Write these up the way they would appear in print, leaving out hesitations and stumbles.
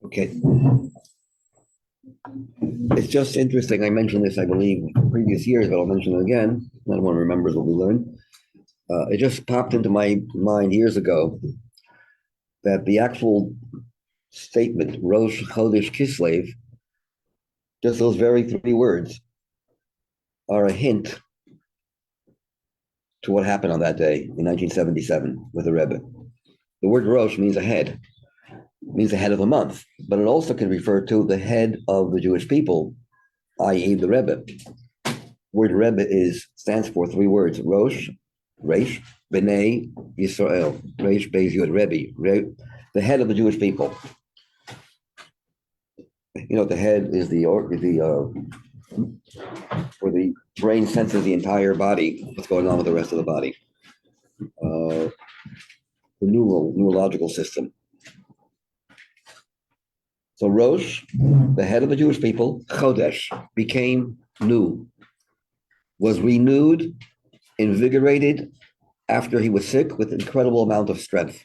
Okay. It's just interesting. I mentioned this, I believe, previous years, but I'll mention it again. Not one remembers what we learned. It just popped into my mind years ago that the actual statement, Rosh, chodesh, Kislev, just those very three words are a hint to what happened on that day in 1977 with the Rebbe. The word Rosh means a head, means the head of the month, but it also can refer to the head of the Jewish people, i.e. the Rebbe. Word Rebbe stands for three words: Rosh, Reish, B'nai Yisrael. Reish, Beis, Yod, Rebbe, the head of the Jewish people. The head is where the brain senses the entire body, what's going on with the rest of the body. The neurological system. So Rosh, the head of the Jewish people, chodesh, became new, was renewed, invigorated after he was sick with an incredible amount of strength.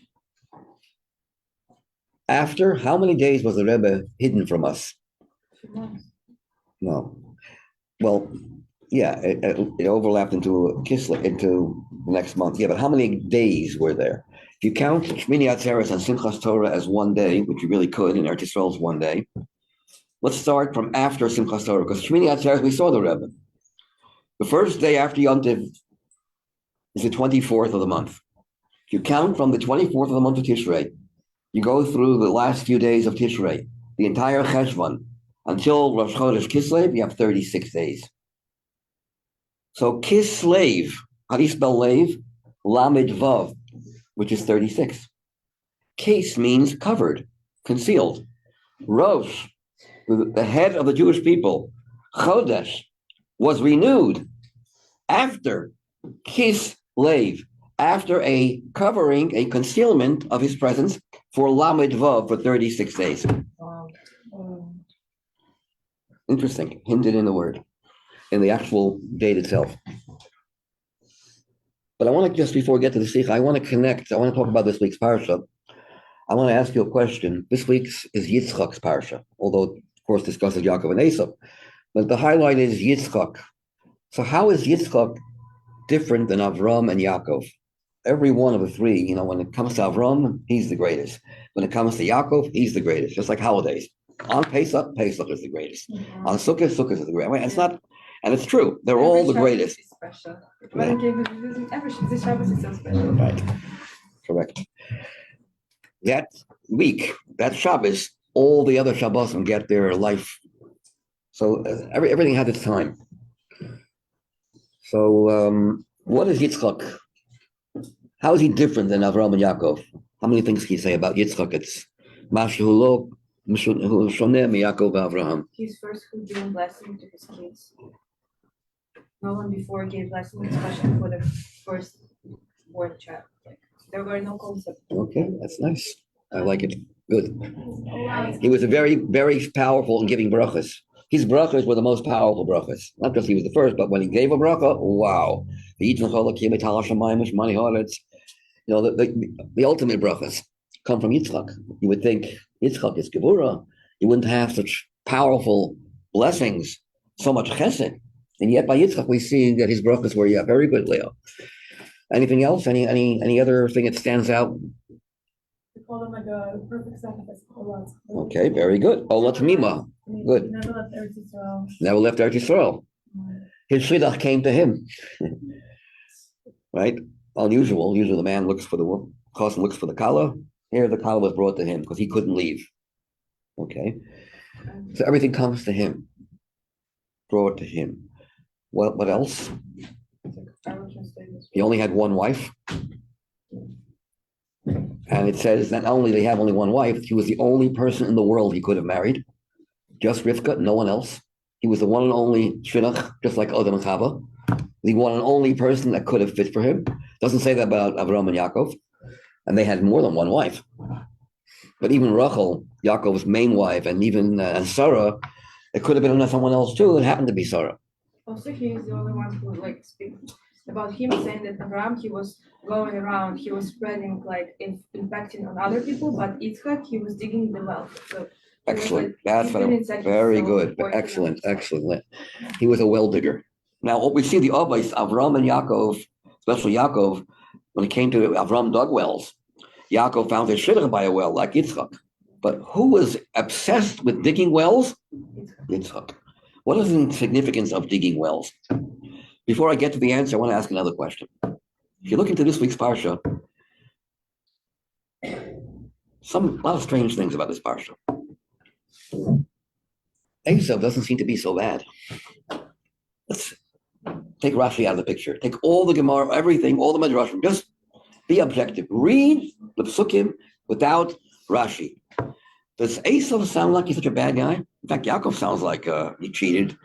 After how many days was the Rebbe hidden from us? No. Well, yeah, it overlapped into Kislev, into the next month. Yeah, but how many days were there? If you count Shmini Atzeres and Simchas Torah as one day, which you really could, and Eretz Yisrael is one day, let's start from after Simchas Torah, because Shmini Atzeres, we saw the Rebbe. The first day after Yom Tov is the 24th of the month. If you count from the 24th of the month of Tishrei, you go through the last few days of Tishrei, the entire Cheshvan, until Rosh Chodesh Kislev, you have 36 days. So Kislev, how do you spell Lev? Lamed Vav, which is 36. Kis means covered, concealed. Rosh, the head of the Jewish people, Chodesh, was renewed after Kislev, after a covering, a concealment of his presence for Lamed Vav for 36 days. Interesting, hinted in the word, in the actual date itself. But I want to, just before we get to the Sikh, I want to talk about this week's Parsha. I want to ask you a question. This week's is Yitzchak's Parsha, although, of course, discusses Yaakov and Esau. But the highlight is Yitzchak. So how is Yitzchak different than Avram and Yaakov? Every one of the three, when it comes to Avram, he's the greatest. When it comes to Yaakov, he's the greatest, just like holidays. On Pesach, Pesach is the greatest. Mm-hmm. On Sukkot, Sukkot is the greatest. I mean, it's not, and it's true. They're all the greatest. Special. This Shabbos is so special. Right. Correct. That week, that Shabbos, all the other Shabbosim get their life. So everything has its time. So what is Yitzchak? How is he different than Avraham and Yaakov? How many things can you say about Yitzchak? It's Mashulo, Shoneh Yaakov Avraham. He's first who gave blessing to his kids. No one before gave blessing, especially for the first born child. There were no concepts. Okay, that's nice. I like it. Good. He was a very, very powerful in giving brachas. His brachas were the most powerful brachas. Not because he was the first, but when he gave a bracha, wow. The ultimate brachas come from Yitzchak. You would think Yitzchak is Gevurah. You wouldn't have such powerful blessings, so much chesed. And yet by Yitzchak, we see that his brachas were, very good, Leo. Anything else? Any other thing that stands out? We call him like a perfect sacrifice. Okay, very good. Olat Mima. Good. Never left Eretz Yisrael. Never left Eretz Yisrael. His shidduch came to him. Right? Unusual. Usually the man looks for the Chassan looks for the kala. Here the kala was brought to him because he couldn't leave. Okay. So everything comes to him. Brought to him. What else? He only had one wife. And it says not only did he have only one wife, he was the only person in the world he could have married. Just Rivka, no one else. He was the one and only shidduch, just like Adam and Chava. The one and only person that could have fit for him. Doesn't say that about Avraham and Yaakov. And they had more than one wife. But even Rachel, Yaakov's main wife, and even and Sarah, it could have been someone else too. It happened to be Sarah. Also, he is the only one who speaks about him, saying that Abraham, he was going around, he was spreading, impacting on other people, but Yitzchak, he was digging the well. So Excellent. That's He's been in second, very so good. working on Excellent. himself. Excellent. He was a well digger. Now, what we see the Avos, Avram and Yaakov, especially Yaakov, when it came to Avram dug wells, Yaakov found his shidduch by a well like Yitzchak. But who was obsessed with digging wells? Yitzchak. What is the significance of digging wells? Before I get to the answer, I want to ask another question. If you look into this week's parsha, a lot of strange things about this parsha. Esav doesn't seem to be so bad. Let's take Rashi out of the picture. Take all the Gemara, everything, all the Midrashim. Just be objective. Read the Psukim without Rashi. Does Esav sound like he's such a bad guy? In fact, Yaakov sounds like he cheated.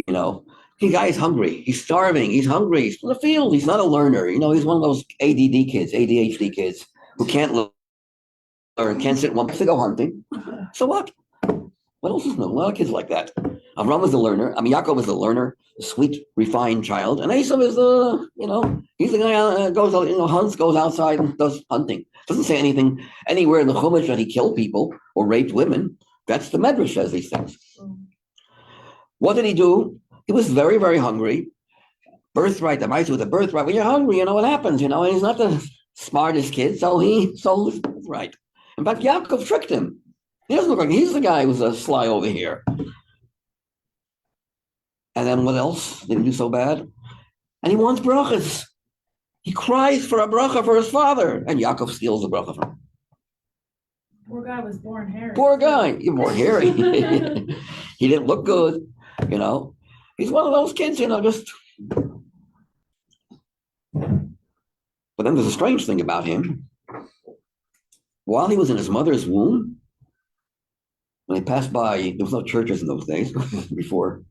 You know, the guy's hungry. He's starving. He's hungry. He's in the field. He's not a learner. You know, he's one of those ADHD kids who can't learn, can't sit in one place to go hunting. So what? What else is new? A lot of kids like that. Avram is the learner. I mean, Yaakov is the learner, a sweet, refined child. And Esav is he's the guy goes out, hunts, goes outside and does hunting. Doesn't say anything anywhere in the Chumash that he killed people or raped women. That's the Medrash says these things. What did he do? He was very, very hungry. Birthright, the mice with a birthright. When you're hungry, you know what happens, and he's not the smartest kid, so he sold his birthright. In fact, Yaakov tricked him. He doesn't look like he's the guy who's a sly over here. And then what else? Did he do so bad? And he wants brachas. He cries for a bracha for his father, and Yaakov steals the bracha from him. Poor guy was born hairy. Poor guy. You're born hairy. He didn't look good, He's one of those kids, just. But then there's a strange thing about him. While he was in his mother's womb, when he passed by, there was no churches in those days before.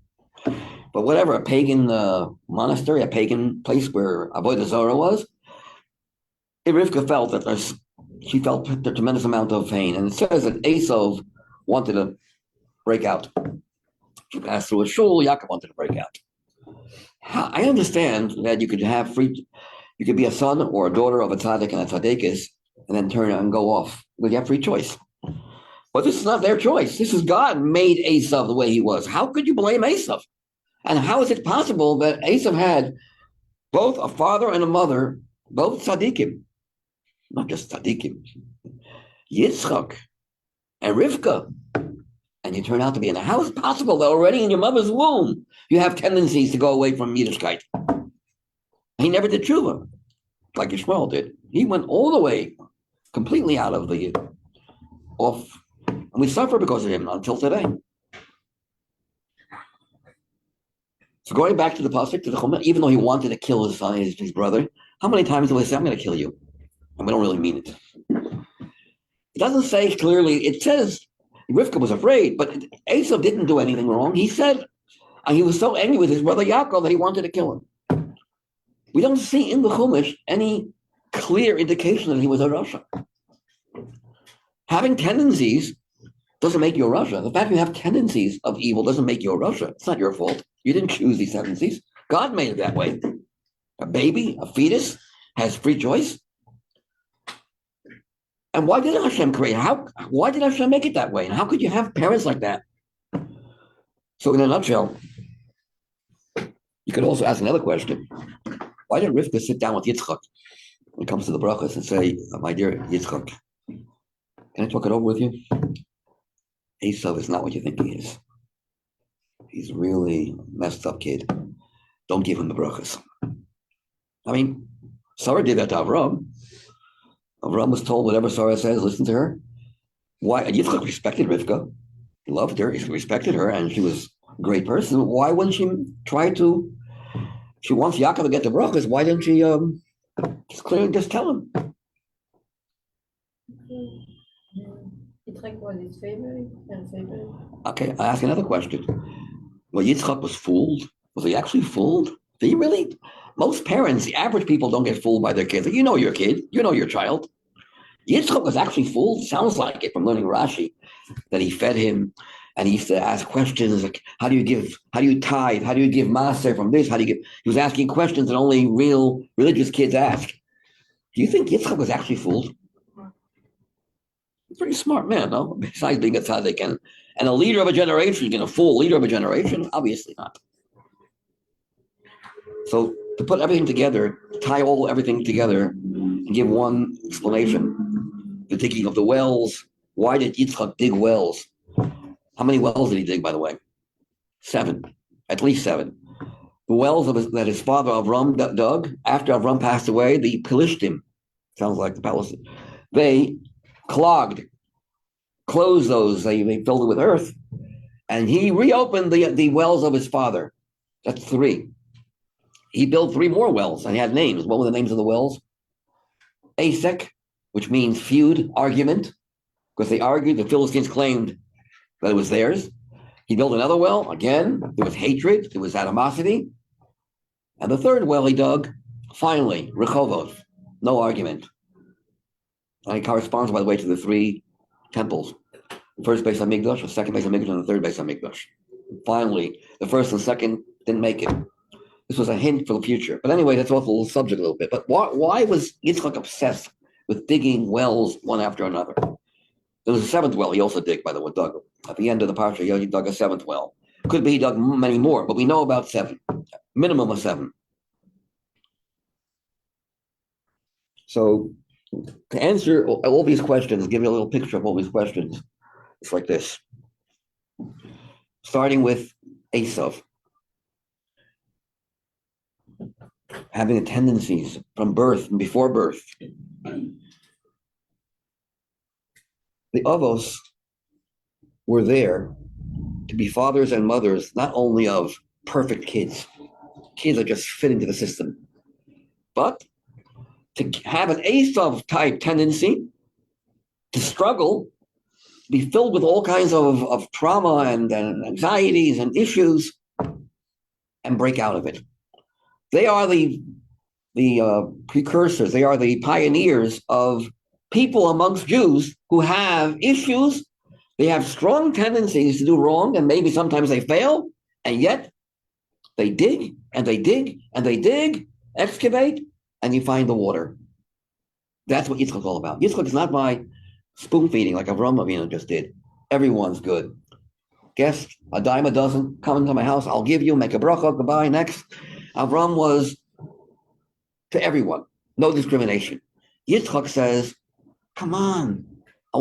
But whatever, a pagan monastery, a pagan place where Avodah Zarah was, Rivka felt that she felt a tremendous amount of pain. And it says that Esav wanted to break out. She passed through a shul, Yaakov wanted to break out. I understand that you could be a son or a daughter of a tzaddik and a tzaddikis, and then turn and go off. But you have free choice. But this is not their choice. This is God made Esav the way he was. How could you blame Esav? And how is it possible that Esav had both a father and a mother, both tzaddikim, not just tzaddikim, Yitzchak and Rivka, and you turn out to be in how is it possible that already in your mother's womb you have tendencies to go away from Yiddishkeit? He never did tshuva, like Yishmael did. He went all the way, completely out of the off, and we suffer because of him until today. So going back to the pasuk, to the Chumash, even though he wanted to kill his son, his brother, how many times do we say, "I'm going to kill you," and we don't really mean it? It doesn't say clearly. It says Rivka was afraid, but Esav didn't do anything wrong. He said he was so angry with his brother Yaakov that he wanted to kill him. We don't see in the Chumash any clear indication that he was a Rasha. Having tendencies doesn't make you a Rasha. The fact you have tendencies of evil doesn't make you a Rasha. It's not your fault. You didn't choose these tendencies. God made it that way. A baby, a fetus, has free choice. And why did Hashem create? Why did Hashem make it that way? And how could you have parents like that? So in a nutshell, you could also ask another question. Why did Rivka sit down with Yitzchak when it comes to the brachas and say, "My dear Yitzchak, can I talk it over with you? Esav is not what you think he is. He's really a messed up kid. Don't give him the brachas." I mean, Sarah did that to Avram. Avram was told whatever Sarah says, listen to her. Why? Yitzchak respected Rivka. He loved her. He respected her, and she was a great person. Why wouldn't she try to? She wants Yaakov to get the brachas. Why didn't she just tell him? Yitzchak was his favorite and favorite. Okay, I ask another question. Well, Yitzchak was fooled. Was he actually fooled? Did he really? Most parents, the average people, don't get fooled by their kids. You know your kid. You know your child. Yitzchak was actually fooled. Sounds like it from learning Rashi, that he fed him, and he used to ask questions like, how do you tithe? How do you give maser from this? How do you give? He was asking questions that only real religious kids ask. Do you think Yitzchak was actually fooled? Pretty smart man, no? Besides being a tzaddik and a leader of a generation, a full leader of a generation, obviously not. So to put everything together, tie everything together, and give one explanation: the digging of the wells. Why did Yitzchak dig wells? How many wells did he dig, by the way? 7, at least 7. The wells that his father Avram dug after Avram passed away, the Pelishtim, sounds like the Palestine, they closed those, they filled it with earth, and he reopened the wells of his father. That's 3. He built 3 more wells, and he had names. What were the names of the wells? Asek, which means feud, argument, because they argued, the Philistines claimed that it was theirs. He built another well, again, there was hatred, there was animosity. And the 3rd well he dug, finally, Rehovot, no argument. And it corresponds, by the way, to the 3 temples. The first Beis HaMikdash, the second Beis HaMikdash, and the third Beis HaMikdash. Finally, the first and second didn't make it. This was a hint for the future. But anyway, that's off the subject a little bit. But why was Yitzchak obsessed with digging wells one after another? There was a 7th well he also dug, by the way, dug. At the end of the parsha, he dug a 7th well. Could be he dug many more, but we know about 7. Minimum of 7. So to answer all these questions, give you a little picture of all these questions. It's like this. Starting with Esav. Having the tendencies from birth and before birth. The Avos were there to be fathers and mothers, not only of perfect kids that just fit into the system, but to have an Esav type tendency to struggle, be filled with all kinds of trauma and anxieties and issues, and break out of it. They are the precursors, they are the pioneers of people amongst Jews who have issues. They have strong tendencies to do wrong, and maybe sometimes they fail, and yet they dig, and they dig, and they dig, excavate, and you find the water. That's what Yitzchak is all about. Yitzchak is not by spoon feeding like Avram Avinu just did. Everyone's good. Guest, a dime a dozen, come into my house, I'll give you, make a bracha, goodbye, next. Avram was to everyone, no discrimination. Yitzchak says, come on, I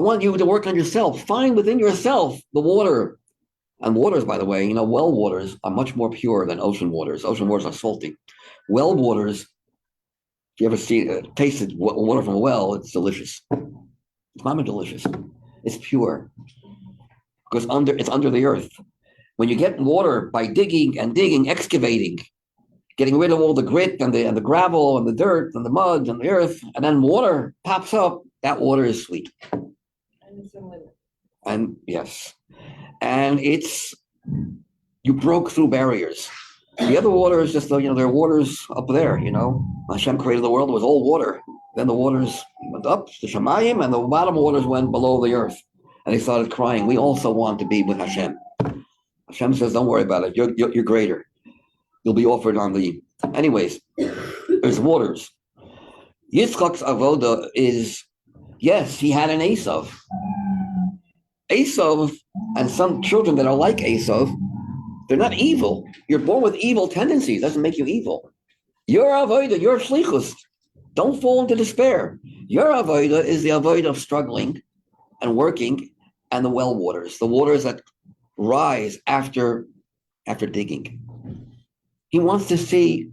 want you to work on yourself. Find within yourself the water. And waters, by the way, well waters are much more pure than ocean waters. Ocean waters are salty. Well waters, if you ever tasted water from a well, it's delicious. It's not delicious. It's pure. Because it's under the earth. When you get water by digging and digging, excavating, getting rid of all the grit and the gravel and the dirt and the mud and the earth, and then water pops up, that water is sweet. And yes. And you broke through barriers. The other water is just, there are waters up there, Hashem created the world, it was all water. Then the waters went up to Shemayim, and the bottom waters went below the earth. And they started crying, we also want to be with Hashem. Hashem says, don't worry about it, you're greater. You'll be offered on the... Anyways, there's waters. Yitzchak's avoda is, yes, he had an Esav. Esav and some children that are like Esav, they're not evil. You're born with evil tendencies. Doesn't make you evil. Your avodah, your Sichos. Don't fall into despair. Your avodah is the avodah of struggling and working, and the well waters, the waters that rise after digging. He wants to see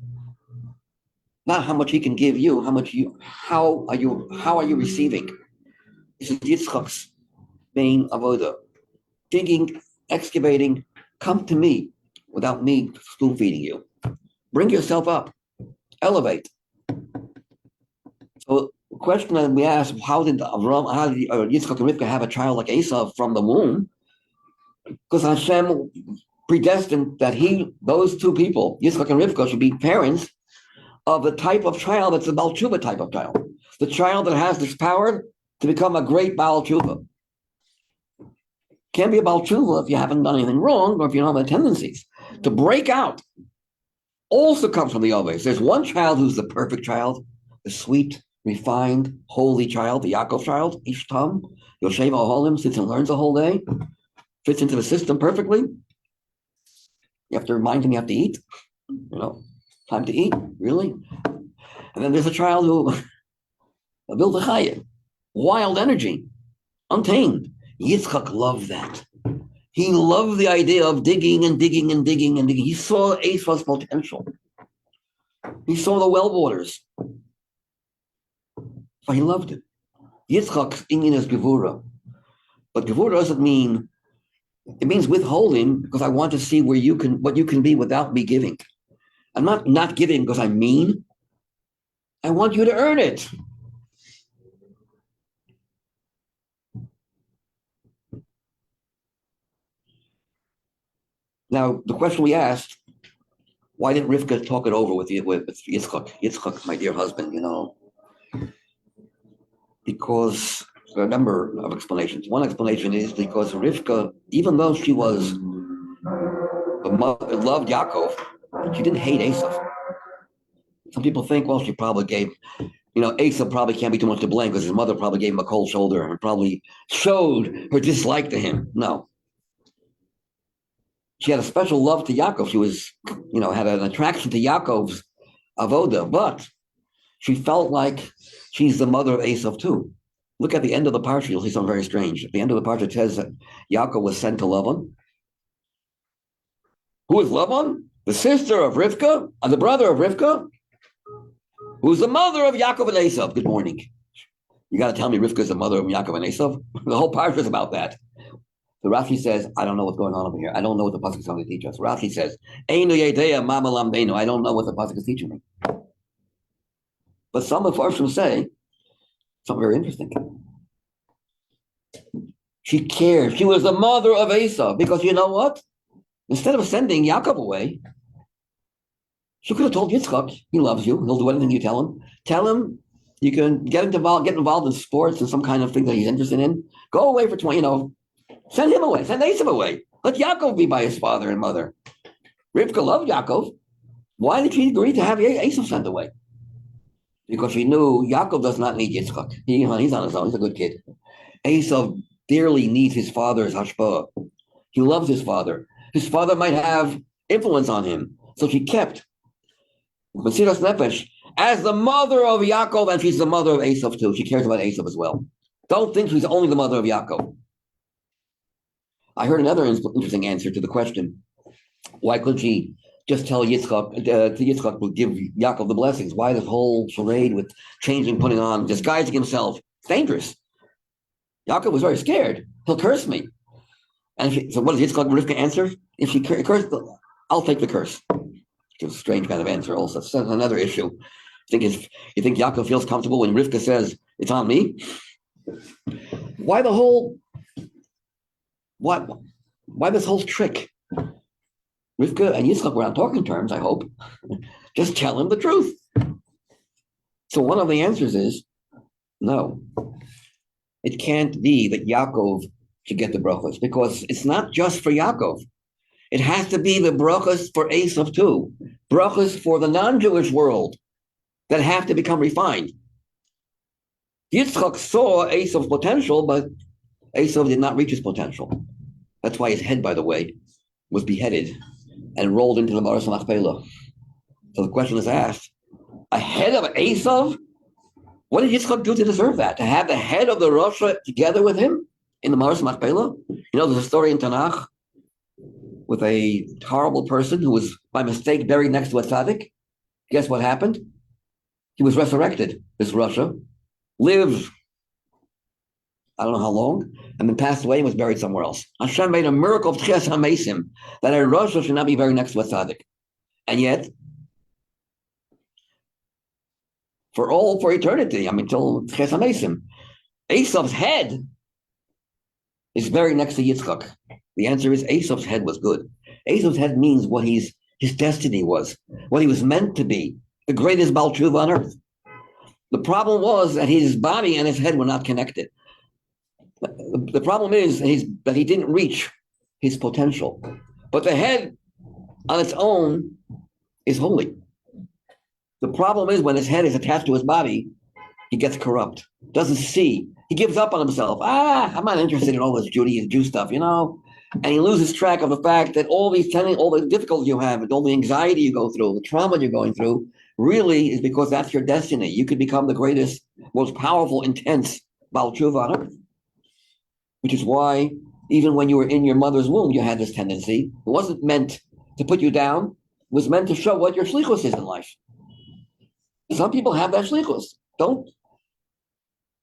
not how much he can give you, how are you receiving? This is Yitzchak's main avodah. Digging, excavating, come to me without me spoon feeding you. Bring yourself up, elevate. So the question that we ask, how did Yitzchak and Rivka have a child like Esav from the womb? Because Hashem predestined that those two people, Yitzchak and Rivka, should be parents of the type of child that's the Baal Tshuva type of child. The child that has this power to become a great Baal Tshuva. Can't be a Baal Tshuva if you haven't done anything wrong or if you don't have the tendencies. To break out also comes from the Oves. There's one child who's the perfect child, the sweet, refined, holy child, the Yaakov child, Ishtam, Yoshev Aholim, sits and learns the whole day, fits into the system perfectly. You have to remind him you have to eat, time to eat, really. And then there's a child who built a chayim, wild energy, untamed. Yitzchak loved that. He loved the idea of digging and digging and digging and digging. He saw Esau's potential. He saw the well waters. So he loved it. Yitzchak's Inyan is Gevura. But Gevura doesn't mean, it means withholding because I want to see what you can be without me giving. I'm not giving because I'm mean. I want you to earn it. Now, the question we asked, why didn't Rivka talk it over with Yitzchak? Yitzchak, my dear husband, because there are a number of explanations. One explanation is because Rivka, even though she was loved Yaakov, she didn't hate Esav. Some people think, well, she probably gave, Esav probably can't be too much to blame because his mother probably gave him a cold shoulder and probably showed her dislike to him. No. She had a special love to Yaakov. She was, had an attraction to Yaakov's avoda, but she felt like she's the mother of Esav too. Look at the end of the parsha, you'll see something very strange. At the end of the parsha, it says that Yaakov was sent to Lavan. Who is Lavan? The sister of Rivka, and the brother of Rivka, who's the mother of Yaakov and Esav. Good morning. You got to tell me Rivka is the mother of Yaakov and Esav? The whole parsha is about that. The Rashi says, I don't know what's going on over here. I don't know what the pasuk is going to teach us. Rashi says, Einu yedea mama lamdeinu. I don't know what the pasuk is teaching me. But some of Farshim say something very interesting. She cared. She was the mother of Esau because you know what? Instead of sending Yaakov away, she could have told Yitzchak, he loves you. He'll do anything you tell him. Tell him you can get involved in sports and some kind of thing that he's interested in. Go away for 20, send him away. Send Esau away. Let Yaakov be by his father and mother. Rivka loved Yaakov. Why did she agree to have Esau sent away? Because she knew Yaakov does not need Yitzchak. He's on his own. He's a good kid. Esau dearly needs his father's hashpah. He loves his father. His father might have influence on him. So she kept Mesiras Nefesh as the mother of Yaakov, and she's the mother of Esau too. She cares about Esau as well. Don't think she's only the mother of Yaakov. I heard another interesting answer to the question. Why couldn't she just tell Yitzchak, to give Yaakov the blessings? Why this whole charade with changing, putting on, disguising himself? It's dangerous. Yaakov was very scared. He'll curse me. And so what does Yitzchak and Rivka answer? If she cursed, I'll take the curse. Which is a strange kind of answer also. So that's another issue. You think Yaakov feels comfortable when Rivka says, it's on me? Why this whole trick? Rivka and Yitzchak were on talking terms, I hope. Just tell him the truth. So one of the answers is, no. It can't be that Yaakov should get the brachos because it's not just for Yaakov. It has to be the brachos for Esav too. Brachos for the non-Jewish world that have to become refined. Yitzchak saw Esav's potential, but Esav did not reach his potential. That's why his head, by the way, was beheaded and rolled into the Maras Machpelah. So the question is asked, a head of Esav? What did Yitzchak do to deserve that? To have the head of the Rosh together with him in the Maras Machpelah? There's a story in Tanakh with a horrible person who was by mistake buried next to a tzaddik. Guess what happened? He was resurrected. This Russia lived, I don't know how long, and then passed away and was buried somewhere else. Hashem made a miracle of Tchias HaMesim that a Russia should not be buried next to a tzaddik. And yet, for eternity, till Tchias HaMesim, Esav's head is buried next to Yitzchak. The answer is Esav's head was good. Esav's head means what his destiny was, what he was meant to be, the greatest Baal Tshuva on earth. The problem was that his body and his head were not connected. The problem is that he didn't reach his potential. But the head on its own is holy. The problem is when his head is attached to his body, he gets corrupt, doesn't see. He gives up on himself. I'm not interested in all this Judaism, Jew stuff, And he loses track of the fact that all the difficulties you have, and all the anxiety you go through, the trauma you're going through, really is because that's your destiny. You could become the greatest, most powerful, intense Baal Tshuva on earth. Which is why, even when you were in your mother's womb, you had this tendency. It wasn't meant to put you down. It was meant to show what your Sichos is in life. Some people have that Sichos. Don't,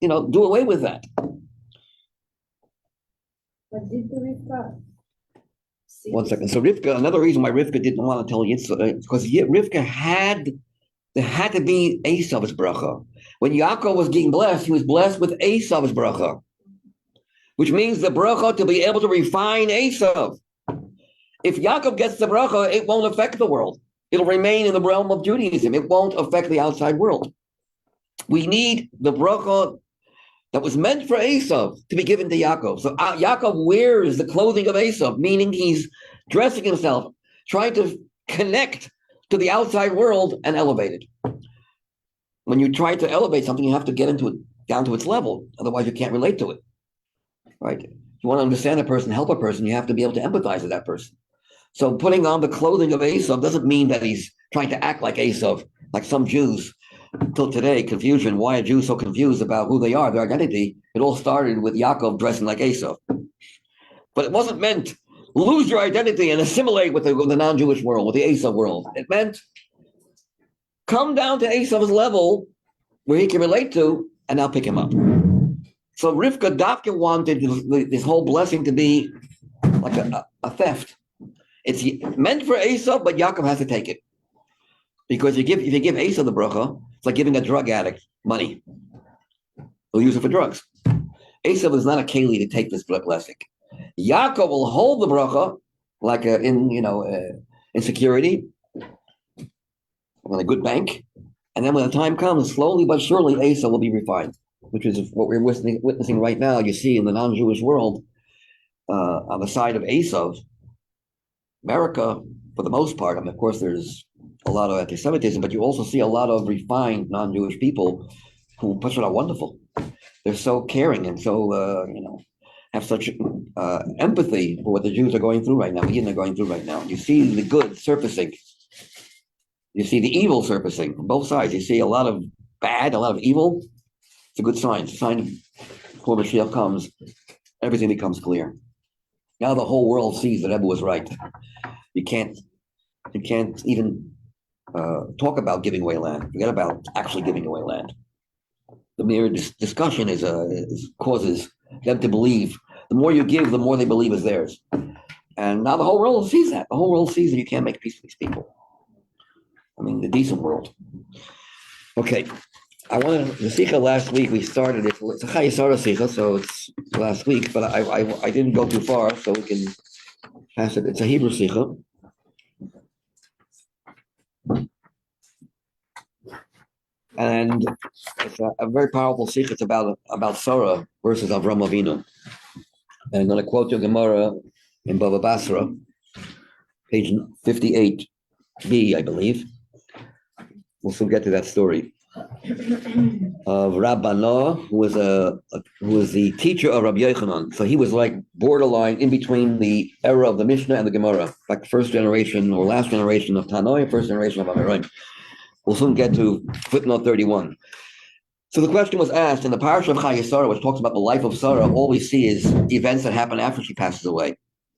do away with that. But did the Rivka see One this? second. So Rivka, another reason why Rivka didn't want to tell Yitzchak, because Rivka there had to be Esav's bracha. When Yaakov was getting blessed, he was blessed with Esav's bracha, which means the bracha to be able to refine Esav. If Yaakov gets the bracha, it won't affect the world. It'll remain in the realm of Judaism. It won't affect the outside world. We need the bracha that was meant for Esav to be given to Yaakov. So Yaakov wears the clothing of Esav, meaning he's dressing himself, trying to connect to the outside world and elevate it. When you try to elevate something, you have to get into it down to its level. Otherwise, you can't relate to it. Right? If you want to understand a person, help a person, you have to be able to empathize with that person. So putting on the clothing of Esav doesn't mean that he's trying to act like Esav, like some Jews. Till today, confusion. Why are Jews so confused about who they are, their identity? It all started with Yaakov dressing like Esav. But it wasn't meant lose your identity and assimilate with the non-Jewish world, with the Esav world. It meant come down to Esav's level where he can relate to, and now pick him up. So Rivka Dafka wanted this whole blessing to be like a theft. It's meant for Esav, but Yaakov has to take it. Because if you give Esav the bracha, it's like giving a drug addict money. He'll use it for drugs. Esav is not a keli to take this blessing. Yaakov will hold the bracha like in security, on a good bank, and then when the time comes, slowly but surely, Esav will be refined, which is what we're witnessing right now. You see in the non-Jewish world, on the side of Esav, America, for the most part, of course, there's a lot of anti-Semitism, but you also see a lot of refined non-Jewish people who are wonderful. They're so caring and so, have such empathy for what the Jews are going through right now, the Yidden are going through right now. You see the good surfacing. You see the evil surfacing from both sides. You see a lot of bad, a lot of evil. It's a good sign. It's a sign before Mashiach comes, everything becomes clear. Now the whole world sees that Rebbe was right. You can't even talk about giving away land. Forget about actually giving away land. The mere discussion causes them to believe. The more you give, the more they believe is theirs. And now the whole world sees that. The whole world sees that you can't make peace with these people. I mean, the decent world. Okay. The Sicha last week, we started it. It's a Chayesara Sicha, so it's last week, but I didn't go too far, so we can pass it. It's a Hebrew Sicha. And it's a very powerful Sicha. It's about Sarah versus Avram Avinu. And I'm going to quote your Gemara in Bava Basra, page 58b, I believe. We'll soon get to that story of Rabbana, who was the teacher of Rabbi Yochanan. So he was like borderline in between the era of the Mishnah and the Gemara, like first generation or last generation of Tanoi, first generation of Amoraim. We'll soon get to footnote 31. So the question was asked in the parasha of Chayesara, which talks about the life of Sarah. All we see is events that happen after she passes away.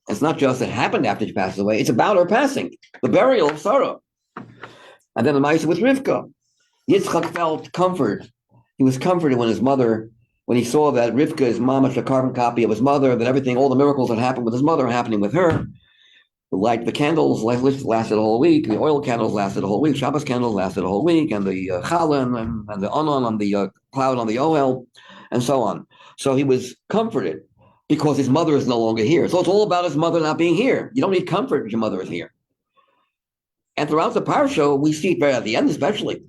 It's not just that happened after she passes away; it's about her passing, the burial of Sarah. And then the Ma'aseh with Rivka. Yitzchak felt comfort. He was comforted when he saw that Rivka is mamash, a carbon copy of his mother, that everything, all the miracles that happened with his mother are happening with her. The candles lasted a whole week, the oil candles lasted a whole week, Shabbos candles lasted a whole week, and the challah and the anon on the cloud on the ohel, and so on. So he was comforted because his mother is no longer here. So it's all about his mother not being here. You don't need comfort if your mother is here. And throughout the parsha, we see it right at the end especially.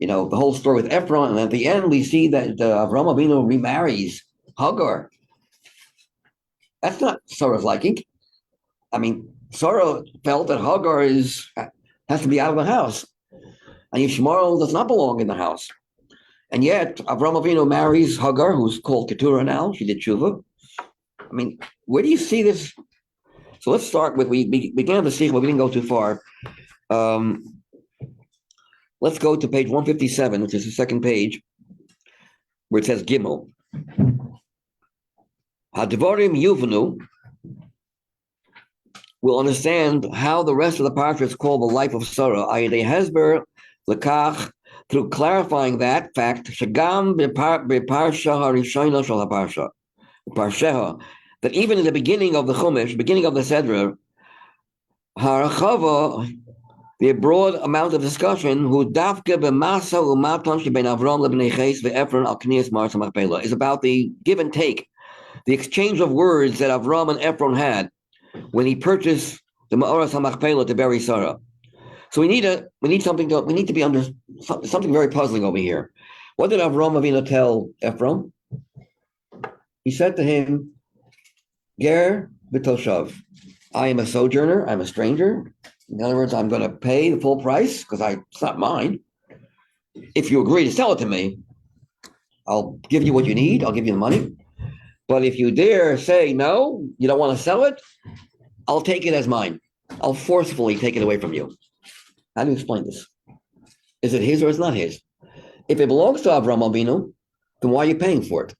The whole story with Ephron, and at the end we see that Avraham Avinu remarries Hagar. That's not Sarah's liking. I mean, Sarah felt that Hagar has to be out of the house, and Yishmael does not belong in the house. And yet, Avram Avinu marries Hagar, who's called Keturah now. She did tshuva. I mean, where do you see this? So let's start with, we began the Sichos, but we didn't go too far. Let's go to page 157, which is the second page, where it says Gimel. Hadvarim Yuvenu. We'll understand how the rest of the parsha is called the life of Sarah. Ayidei Hezber Lekach, through clarifying that fact, Shagam beparsha harishayna shel haparsha, parsheha, that even in the beginning of the Chumash, beginning of the Sedra, Harachava, the broad amount of discussion, who dafke b'masa u'matan shebein Avram lebnei Ches ve'Efron al knias Ma'aras HaMachpelah, is about the give and take, the exchange of words that Avram and Ephron had when he purchased the Ma'aras HaMachpelah to bury Sarah. So we need to be under something very puzzling over here. What did Avram Avinu tell Ephron? He said to him, Ger b'toshav, I am a sojourner, I'm a stranger. In other words, I'm going to pay the full price because it's not mine. If you agree to sell it to me, I'll give you what you need, I'll give you the money. But if you dare say no, you don't want to sell it, I'll take it as mine. I'll forcefully take it away from you. How do you explain this? Is it his or it's not his? If it belongs to Avram Avinu, then why are you paying for it?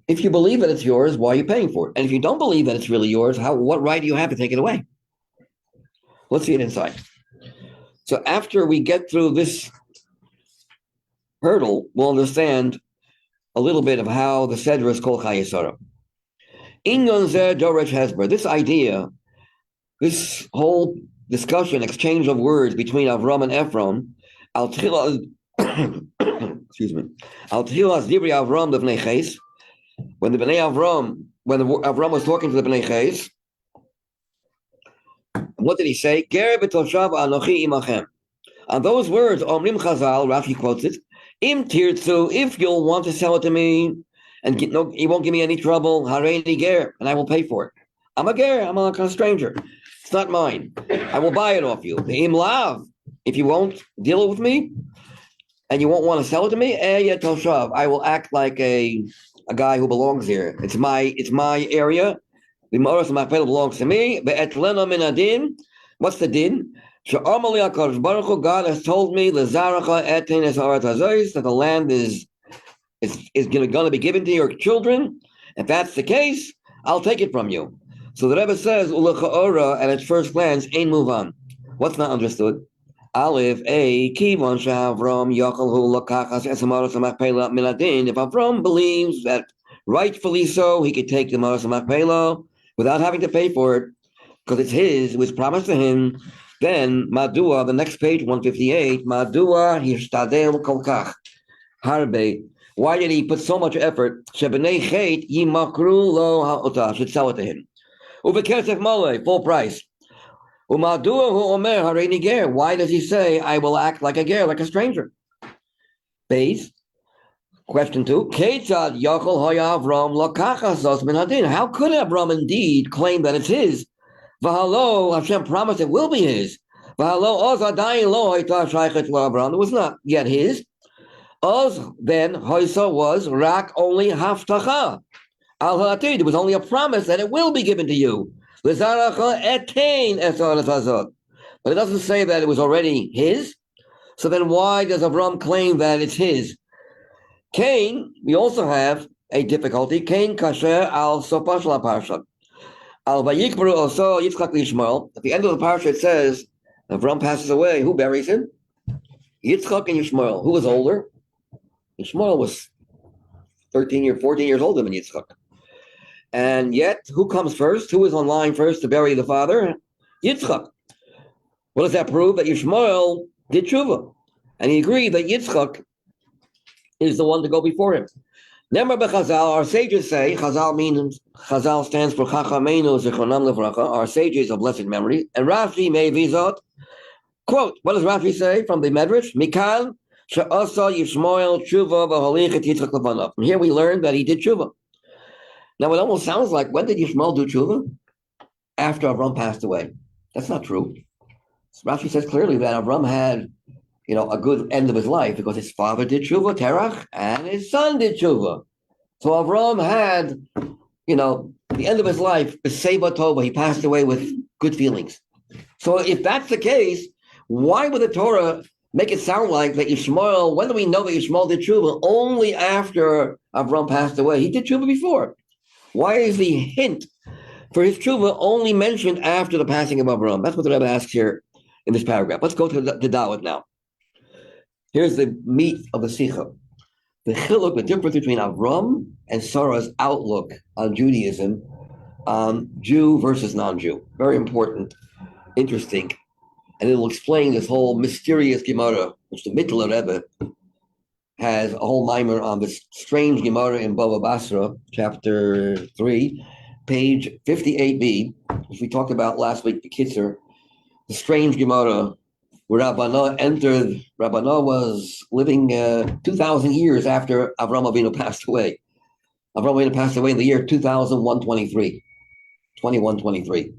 If you believe that it's yours, why are you paying for it? And if you don't believe that it's really yours, what right do you have to take it away? Let's see it inside. So after we get through this hurdle, we'll understand a little bit of how the Sedra is called Chayei Inyon Zeh Doresh Hezber. This idea, this whole discussion, exchange of words between Avram and Ephron, excuse me, Al Tchilas Dibri Avram B'nei Ches, when Avram was talking to the Bnei Ches, what did he say? Ger b'toshav anochi imachem. On those words, Omrim Chazal, Rashi quotes it, Im tirtzu, if you'll want to sell it to me, and he won't give me any trouble, hareini ger, and I will pay for it. I'm a ger, I'm a stranger. It's not mine. I will buy it off you. The im lav, if you won't deal with me, and you won't want to sell it to me, toshav, I will act like a guy who belongs here. It's my area. The Ma'aras HaMachpelah belongs to me. Be'etlena min adin. What's the din? She'amali HaKadosh Baruch Hu, God has told me l'zaracha etin es haaretz hazois, that the land is going to be given to your children. If that's the case, I'll take it from you. So the Rebbe says u'lecha'ora, at its first glance, ein muvan. What's not understood? Aleph a kivon she'Avram yachalhu lakachas es Ma'aras HaMachpelah min adin. If Avram believes that rightfully so, he could take the Ma'aras HaMachpelah without having to pay for it, because it's his, it was promised to him, then Madua, the next page, 158, Madua hishtadel kolkach harbe. Why did he put so much effort? Shebnei chet yimakru lo ha'otah, should sell it to him. Uvekesef malei, full price. Umadua hu omer hareini ger. Why does he say, I will act like a ger, like a stranger? Base. Question 2. Ketzad yachol haya Avram lakachas min hadin. How could Avram indeed claim that it's his? V'halo, Hashem promised it will be his. V'halo oz adayin lo hayta shaykhet Avram. It was not yet his. Oz then hoysa was rak only haftacha al ha'atid. It was only a promise that it will be given to you. L'zaracha etein es haaretz hazot. But it doesn't say that it was already his. So then why does Avram claim that it's his? Cain, we also have a difficulty. Cain kasher al sofa shel parsha. Al vayikbru also Yitzchak Yishmael. At the end of the parsha, it says, Avram passes away. Who buries him? Yitzchak and Yishmael. Who was older? Yishmael was 14 years older than Yitzchak. And yet, who comes first? Who is on line first to bury the father? Yitzchak. What does that prove? That Yishmael did tshuva. And he agreed that Yitzchak is the one to go before him. Nemar b'Chazal, our sages say, Chazal stands for Chachamenu Zichronam Livracha, our sages of blessed memory, and Rashi may vizot, quote, what does Rashi say from the Medrash? Mikan she'asa Yishmael tshuva v'holichet Yitzchak lefanav. From here we learn that he did tshuva. Now it almost sounds like, when did Yishmael do tshuva? After Avram passed away. That's not true. Rashi says clearly that Avram had a good end of his life because his father did tshuva, Terach, and his son did tshuva. So Avram had, the end of his life, B'Seiba Tova, he passed away with good feelings. So if that's the case, why would the Torah make it sound like that Yishmael, when do we know that Yishmael did tshuva? Only after Avram passed away. He did tshuva before. Why is the hint for his tshuva only mentioned after the passing of Avram? That's what the Rebbe asks here in this paragraph. Let's go to the Dalit now. Here's the meat of the Sicha. The chiluk, the difference between Avram and Sarah's outlook on Judaism, Jew versus non-Jew. Very important, interesting, and it'll explain this whole mysterious Gemara, which the Mittler Rebbe has a whole mimer on this strange Gemara in Bava Basra, chapter 3, page 58b, which we talked about last week, the Kitzer, the strange Gemara where Rabbana was living 2,000 years after Avram Avinu passed away. Avram Avinu passed away in the year 2123. 2123.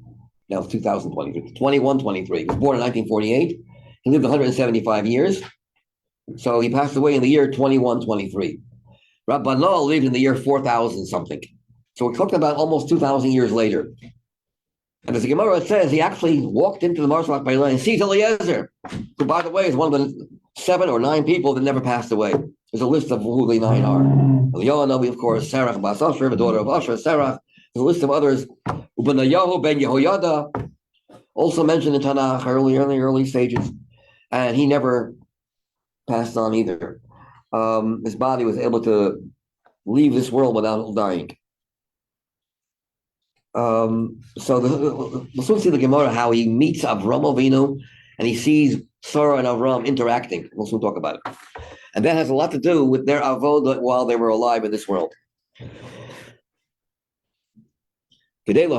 Now it's 2023. 2123. He was born in 1948. He lived 175 years. So he passed away in the year 2123. Rabbana lived in the year 4000 something. So we're talking about almost 2,000 years later. And as the Gemara says, he actually walked into the Marshal Bayla and sees Eliezer, who, by the way, is one of the 7 or 9 people that never passed away. There's a list of who the 9 are. Eliyahu Navi, of course, Sarah Bas Asher, the daughter of Asher, Sarah. There's a list of others. Ubenayahu ben Yehoyada, also mentioned in Tanakh in the early stages. And he never passed on either. His body was able to leave this world without dying. So we'll soon see the Gemara how he meets Avram Avinu and he sees Sarah and Avram interacting. We'll soon talk about it. And that has a lot to do with their avodah while they were alive in this world. We have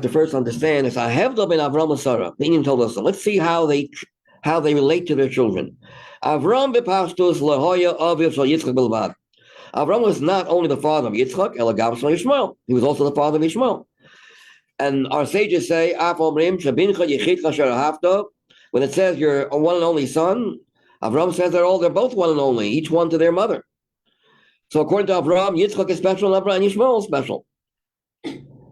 to first understand is Ahevda ben Avram and Sarah. The Indian told us so. Let's see how they relate to their children. Avram bepashtus lahoya aviv shel Yitzchak bilvad. Avram was not only the father of Yitzchak, Elagam shel Yishmael. He was also the father of Yishmael. And our sages say, when it says you're a one and only son, Avram says they're both one and only, each one to their mother. So according to Avram, Yitzchak is special, and Yishmael is special.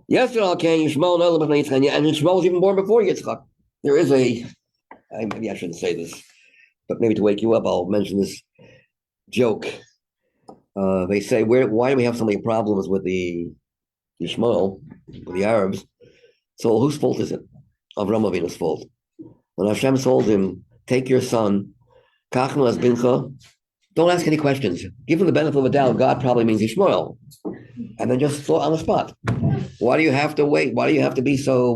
Yesterday came Yishmael and Yishmael was even born before Yitzchak. There is maybe I shouldn't say this, but maybe to wake you up, I'll mention this joke. They say, why do we have so many problems with the Yishmael, with the Arabs? So whose fault is it? Avram Avinu's fault. When Hashem told him, take your son, Kachnu as bincha, don't ask any questions. Give him the benefit of the doubt. God probably means Yishmael. And then just throw it on the spot. Why do you have to wait? Why do you have to be so,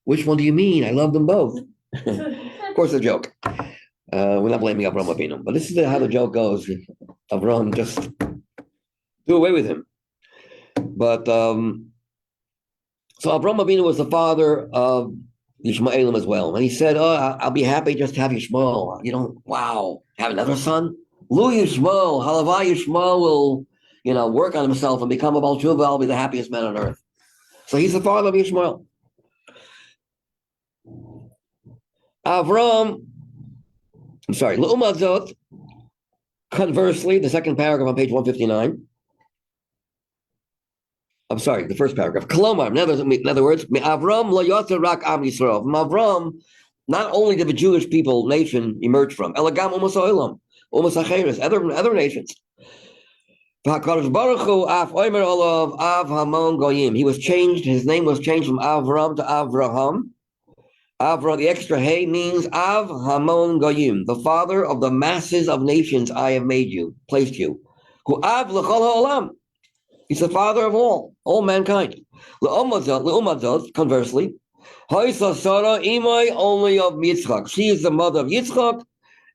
which one do you mean? I love them both. Of course, a joke. We're not blaming Avram Avinu, but this is how the joke goes. Avram just do away with him. But so Avram Avinu was the father of Yishmaelim as well. And he said, I'll be happy just to have Yishmael. Have another son? Lu Yishmael, Halavai Yishmael will, work on himself and become a Baal Tshuva. I'll be the happiest man on earth. So he's the father of Yishmael. L'umat zot, conversely, the second paragraph on page 159. I'm sorry, the first paragraph. Kolomar, in other words, Avram lo yotzer rak am Yisrael. From Avram, not only did the Jewish nation emerge from, elagam umas ha'olam, umas ha'cheres, other nations. HaKadosh Baruch Hu af oimer olav av hamon goyim. His name was changed from Avram to Avraham. Avra, the extra hey means Av Hamon Goyim, the father of the masses of nations I have placed you. Who Av L'chol ha'olam. He's the father of all mankind. L'umatzot, conversely, Ha'isa Sarah imai only of Yitzchak. She is the mother of Yitzchak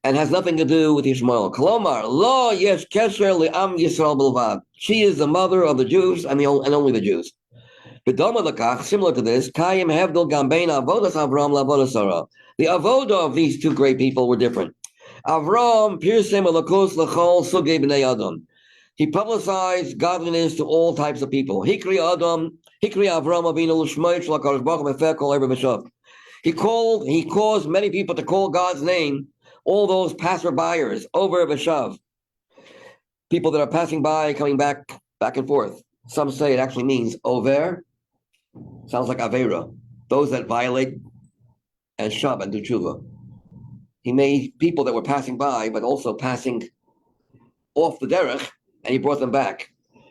and has nothing to do with Ishmael. Kolomar, lo yesh kesher li'am Yisrael bilvad. She is the mother of the Jews and only the Jews. Similar to this, the avodah of these two great people were different. Avram he publicized godliness to all types of people. He caused many people to call God's name, all those passerbyers, over Veshav, people that are passing by, coming back and forth. Some say it actually means over, sounds like Avera, those that violate and shav and do tshuva. He made people that were passing by, but also passing off the derech, and he brought them back.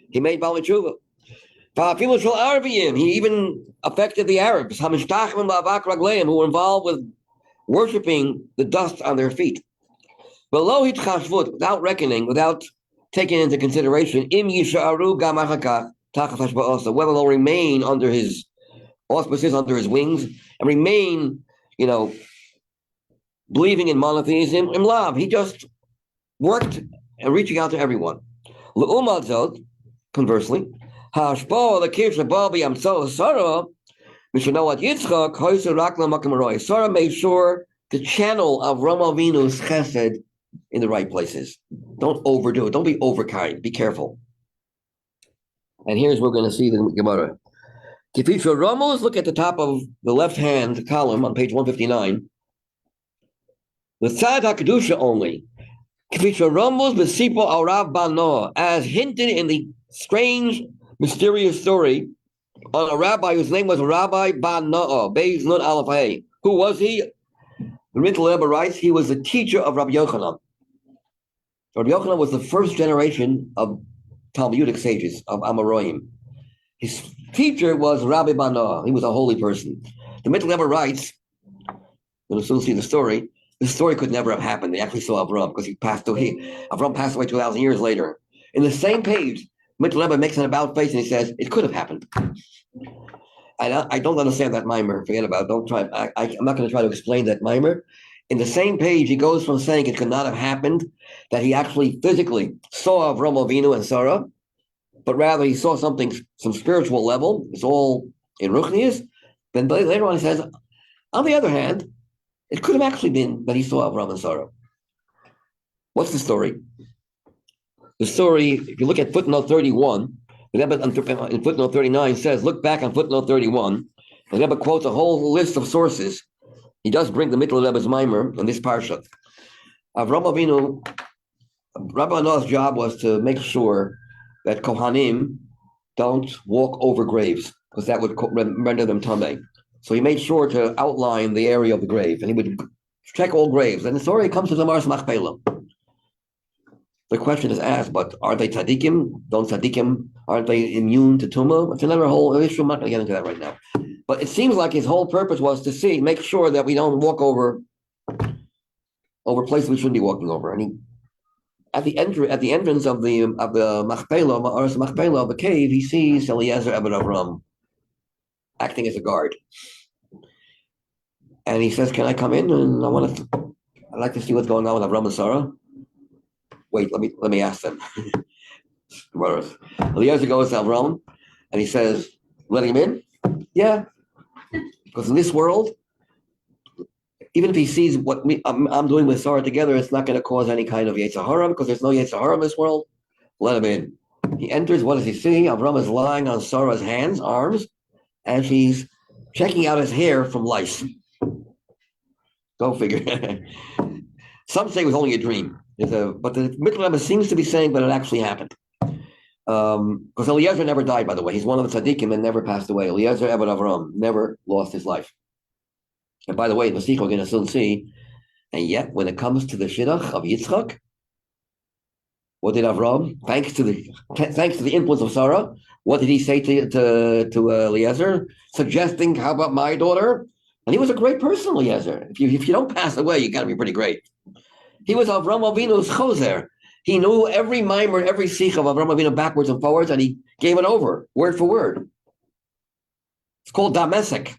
He made Bali tshuva. He even affected the Arabs, who were involved with worshiping the dust on their feet. Without reckoning, without taking into consideration, whether they'll remain under his auspices, under his wings, and remain, believing in monotheism, in love. He just worked and reaching out to everyone. Conversely, we should know what Yitzchak, Sarah made sure to channel Avram Avinu's chesed in the right places. Don't overdo it. Don't be overkind. Be careful. And here's where we're going to see the Gemara. Kifisha Ramos, look at the top of the left-hand column on page 159. The Tzad HaKedusha only. Kifisha Ramos B'Sipo al Rav Bano, as hinted in the strange, mysterious story on a rabbi whose name was Rabbi Bano, Beis Nun Aleph Hey. Who was he? The Rittel Rebbe writes, he was the teacher of Rabbi Yochanan. Rabbi Yochanan was the first generation of Talmudic sages, of Amoraim. His teacher was Rabbi Bano. He was a holy person. The Rittel Rebbe writes, we'll soon see the story could never have happened. They actually saw Avram because Avram passed away 2,000 years later. In the same page, Rittel Rebbe makes an about face and he says, it could have happened. I don't understand that mimer. Forget about it. Don't try. I'm not going to try to explain that mimer. In the same page, he goes from saying it could not have happened, that he actually physically saw Avram Avinu and Sarah, but rather he saw some spiritual level. It's all in Ruchnius. Then later on he says, on the other hand, it could have actually been that he saw Avram and Sarah. What's the story? The story, if you look at footnote 31, the Rebbe in footnote 39 says, look back on footnote 31. The Rebbe quotes a whole list of sources. He does bring the Mittel Rebbe's mimer in this parsha. Avram Avinu, Rabbi Noah's job was to make sure that Kohanim don't walk over graves, because that would render them tamei. So he made sure to outline the area of the grave, and he would check all graves. And the story comes to the Mars Machpelah. The question is asked, but are they tzaddikim? Don't tzaddikim? Aren't they immune to tumah? It's another whole issue. I'm not going to get into that right now. But it seems like his whole purpose was to make sure that we don't walk over places we shouldn't be walking over. And he, at the entrance of the Machpelah, Ma'aras Machpelah, the cave, he sees Eliezer Ebed Avram acting as a guard. And he says, "Can I come in? And I'd like to see what's going on with Avram and Sarah." Wait, let me ask them. Eliezer goes to Avram, and he says, "Let him in?" Yeah, because in this world, even if he sees what I'm doing with Sarah together, it's not going to cause any kind of Yetzer Hara, because there's no Yetzer Hara in this world. Let him in. He enters. What does he see? Avram is lying on Sarah's arms, and she's checking out his hair from lice. Go figure. Some say it was only a dream. But the Mittel Rebbe seems to be saying that it actually happened. Because Eliezer never died, by the way. He's one of the tzaddikim and never passed away. Eliezer Ebed Avram never lost his life. And by the way, the Sichos we're going to soon see. And yet, when it comes to the shidduch of Yitzchak, what did Avram, thanks to the influence of Sarah, what did he say to Eliezer? Suggesting, how about my daughter? And he was a great person, Eliezer. If you don't pass away, you got to be pretty great. He was Avram Avinu's chozer. He knew every mimer, every sikh of Avram Avinu backwards and forwards, and he gave it over, word for word. It's called Damasek.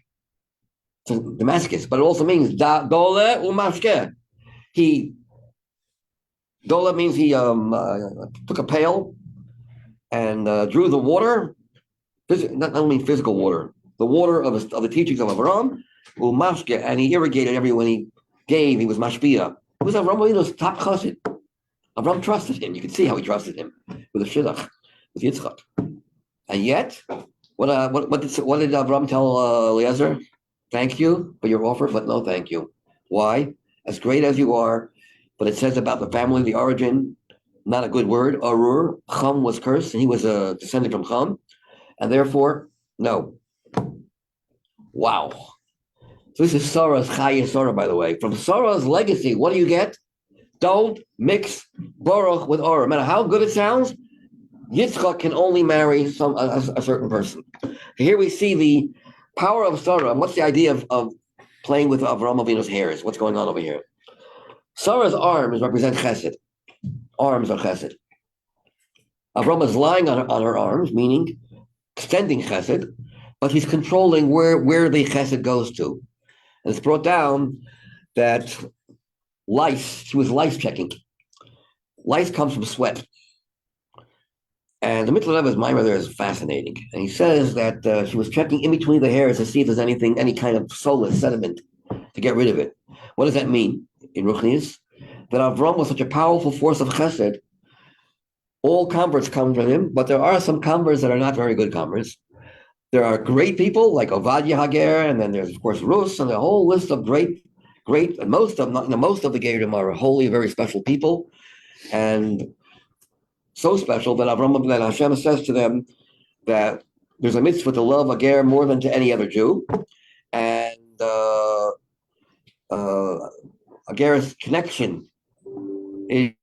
It's Damascus, but it also means dole umashke. Dole means he took a pail and drew the water, not only physical water, the water of the teachings of Avram, umashke, and he irrigated everyone he gave. He was mashpia. It was Avram Avinu's top chassid. Avram trusted him. You can see how he trusted him with the shidduch, with Yitzchak. And yet, what did Avram tell Eliezer? Thank you for your offer, but no thank you. Why? As great as you are, but it says about the family, the origin, not a good word. Arur, Chum was cursed, and he was a descendant from Chum, and therefore, no. Wow. So this is Sarah's Chaya Sarah, by the way. From Sarah's legacy, what do you get? Don't mix Baruch with Or. No matter how good it sounds, Yitzchak can only marry a certain person. Here we see the power of Sarah. What's the idea of playing with Avraham Avinu's hairs? What's going on over here? Sarah's arms represent Chesed. Arms are Chesed. Avraham is lying on her arms, meaning extending Chesed, but he's controlling where the Chesed goes to. And it's brought down that she was lice checking. Lice comes from sweat. And the Mitzvah Rebbe's Mimer there is fascinating. And he says that she was checking in between the hairs to see if there's anything, any kind of solid sediment to get rid of it. What does that mean in Ruchnius? That Avram was such a powerful force of chesed. All converts come from him, but there are some converts that are not very good converts. There are great people like Ovadia Hager, and then there's, of course, Rus, and a whole list of great, and most of the Gerim are holy, very special people. And so special that that Hashem says to them that there's a mitzvah to love a ger more than to any other Jew, and a ger's connection is